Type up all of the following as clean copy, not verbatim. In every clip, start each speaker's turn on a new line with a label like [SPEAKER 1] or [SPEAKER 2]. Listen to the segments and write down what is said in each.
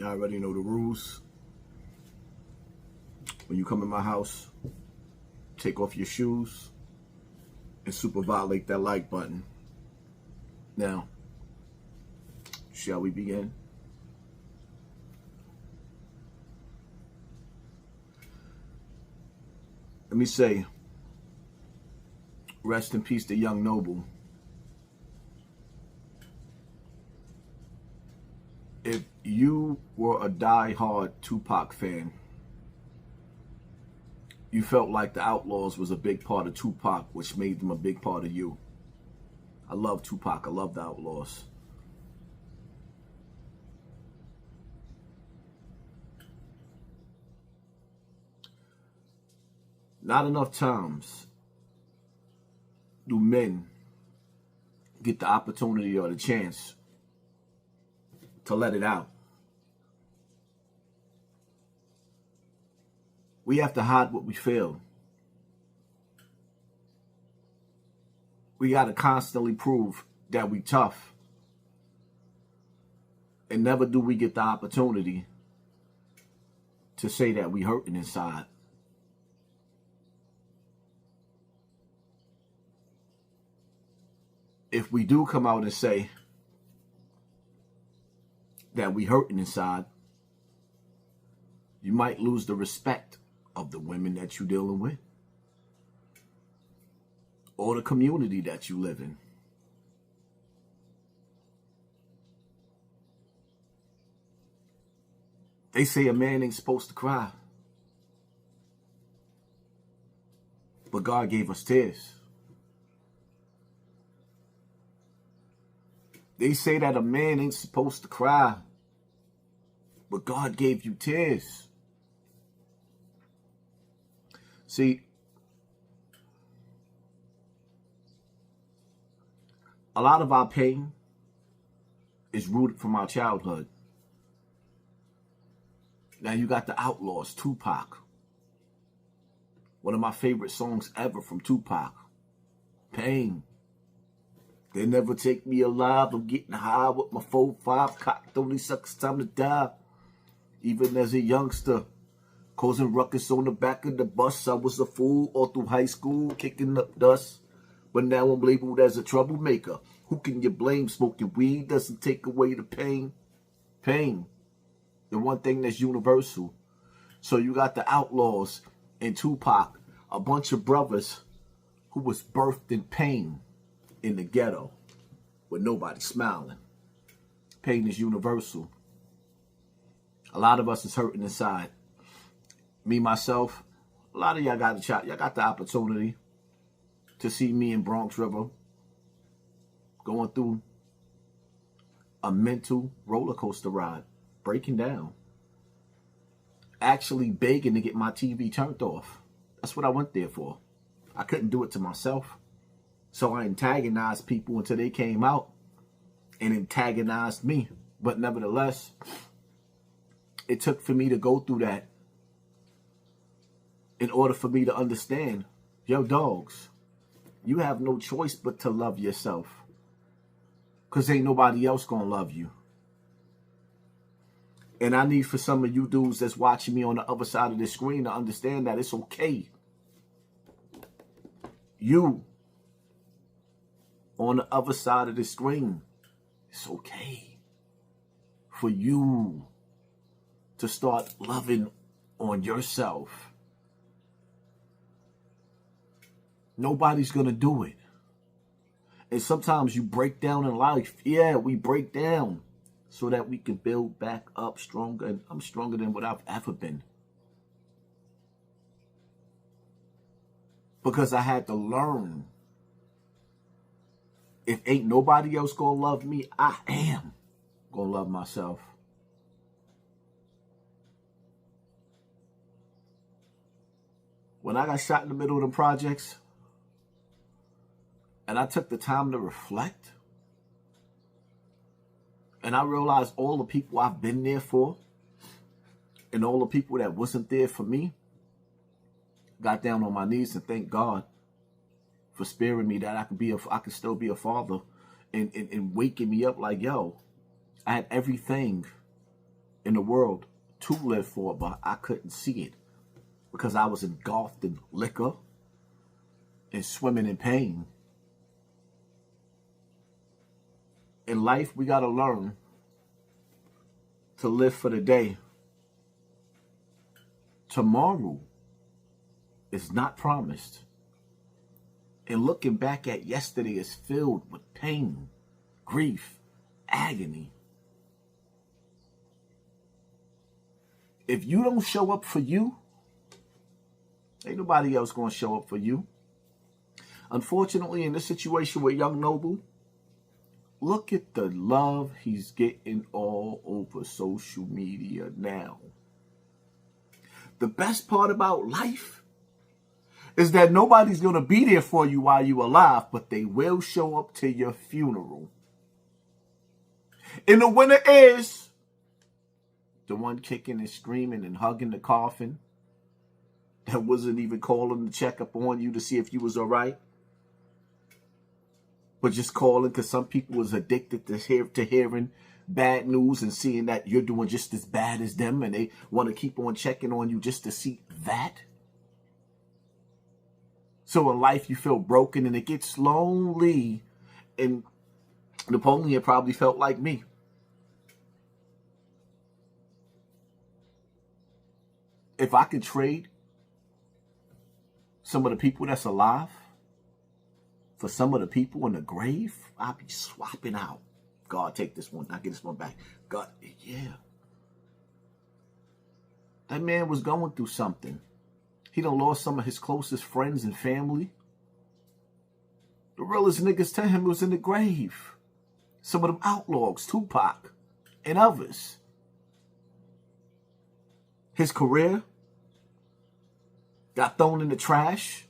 [SPEAKER 1] Y'all already know the rules. When you come in my house, take off your shoes and super violate that like button. Now, shall we begin? Let me say, rest in peace to Young Noble. If you were a die-hard Tupac fan, you felt like the Outlaws was a big part of Tupac, which made them a big part of you. I love Tupac. I love the Outlaws. Not enough times do men get the opportunity or the chance to let it out. We have to hide what we feel. We got to constantly prove that we tough. And never do we get the opportunity to say that we hurting inside. If we do come out and say that we hurting inside, you might lose the respect of the women that you're dealing with or the community that you live in. They say a man ain't supposed to cry, but God gave us tears. They say that a man ain't supposed to cry, but God gave you tears. See, a lot of our pain is rooted from our childhood. Now you got the Outlaws, Tupac. One of my favorite songs ever from Tupac. Pain. They never take me alive. I'm getting high with my 4-5 cocked. Only sucks, time to die. Even as a youngster, causing ruckus on the back of the bus. I was a fool all through high school, kicking up dust. But now I'm labeled as a troublemaker. Who can you blame? Smoking weed doesn't take away the pain. Pain. The one thing that's universal. So you got the Outlaws and Tupac, a bunch of brothers who was birthed in pain. In the ghetto with nobody smiling. Pain is universal. A lot of us is hurting inside. Me, myself, a lot of y'all got the shot. Y'all got the opportunity to see me in Bronx River going through a mental roller coaster ride, breaking down, actually begging to get my TV turned off. That's what I went there for. I couldn't do it to myself. So I antagonized people until they came out and antagonized me. But nevertheless, it took for me to go through that in order for me to understand, yo, dogs, you have no choice but to love yourself. Because ain't nobody else going to love you. And I need for some of you dudes that's watching me on the other side of the screen to understand that it's okay. You on the other side of the screen, it's okay for you to start loving on yourself. Nobody's going to do it. And sometimes you break down in life. Yeah, we break down so that we can build back up stronger. And I'm stronger than what I've ever been. Because I had to learn. If ain't nobody else gonna love me, I am gonna love myself. When I got shot in the middle of the projects, and I took the time to reflect, and I realized all the people I've been there for, and all the people that wasn't there for me, got down on my knees and thanked God for sparing me, that I could still be a father, and waking me up like, yo, I had everything in the world to live for, but I couldn't see it because I was engulfed in liquor and swimming in pain. In life, we got to learn to live for the day. Tomorrow is not promised. And looking back at yesterday is filled with pain, grief, agony. If you don't show up for you, ain't nobody else going to show up for you. Unfortunately, in this situation with Young Noble, look at the love he's getting all over social media now. The best part about life is that nobody's going to be there for you while you're alive, but they will show up to your funeral. And the winner is the one kicking and screaming and hugging the coffin that wasn't even calling to check up on you to see if you was all right, but just calling because some people was addicted to hearing bad news and seeing that you're doing just as bad as them, and they want to keep on checking on you just to see that. So in life you feel broken and it gets lonely, and Napoleon probably felt like me. If I could trade some of the people that's alive for some of the people in the grave, I'd be swapping out. God, take this one. I get this one back. God, yeah. That man was going through something. He done lost some of his closest friends and family. The realest niggas to him was in the grave. Some of them outlaws, Tupac, and others. His career got thrown in the trash.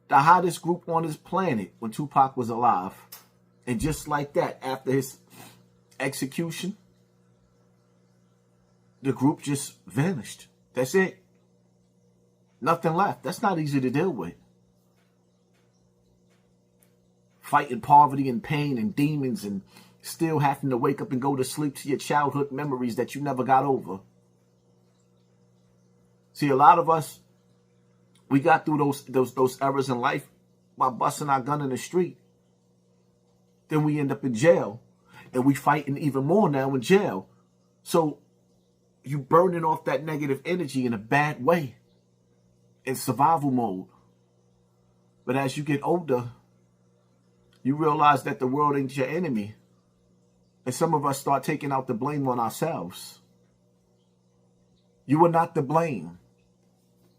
[SPEAKER 1] The hottest group on this planet when Tupac was alive. And just like that, after his execution, the group just vanished. That's it. Nothing left. That's not easy to deal with. Fighting poverty and pain and demons and still having to wake up and go to sleep to your childhood memories that you never got over. See, a lot of us, we got through those eras in life by busting our gun in the street. Then we end up in jail, and we fighting even more now in jail. So you burning off that negative energy in a bad way, in survival mode. But as you get older, you realize that the world ain't your enemy. And some of us start taking out the blame on ourselves. You are not to blame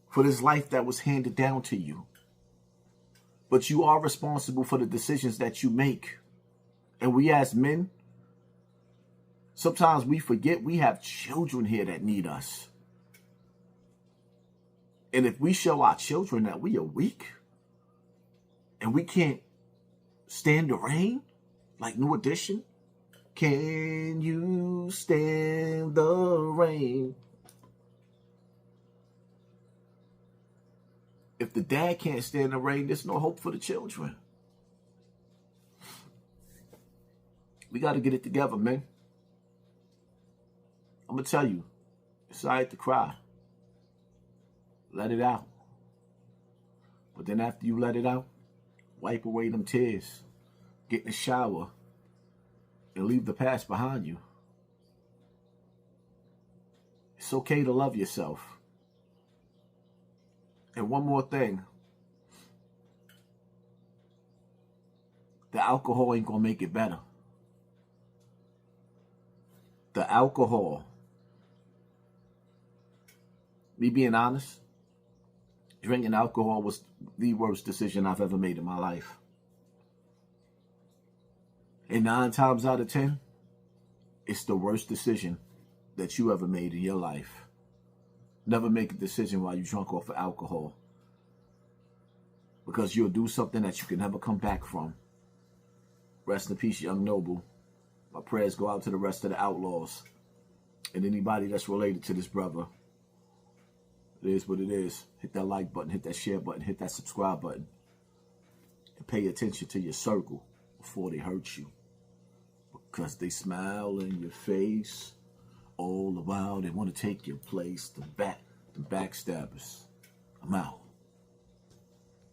[SPEAKER 1] for this life that was handed down to you. But you are responsible for the decisions that you make. And we as men, sometimes we forget we have children here that need us. And if we show our children that we are weak and we can't stand the rain, like New Edition, can you stand the rain? If the dad can't stand the rain, there's no hope for the children. We got to get it together, man. I'm going to tell you, it's all right to cry. Let it out. But then after you let it out, wipe away them tears. Get in the shower and leave the past behind you. It's okay to love yourself. And one more thing. The alcohol ain't going to make it better. The alcohol. Me being honest, drinking alcohol was the worst decision I've ever made in my life. And 9 times out of 10, it's the worst decision that you ever made in your life. Never make a decision while you're drunk off of alcohol. Because you'll do something that you can never come back from. Rest in peace, Young Noble. My prayers go out to the rest of the Outlaws. And anybody that's related to this brother. It is what it is. Hit that like button, hit that share button, hit that subscribe button. And pay attention to your circle before they hurt you. Because they smile in your face all the while they want to take your place. The backstabbers. I'm out.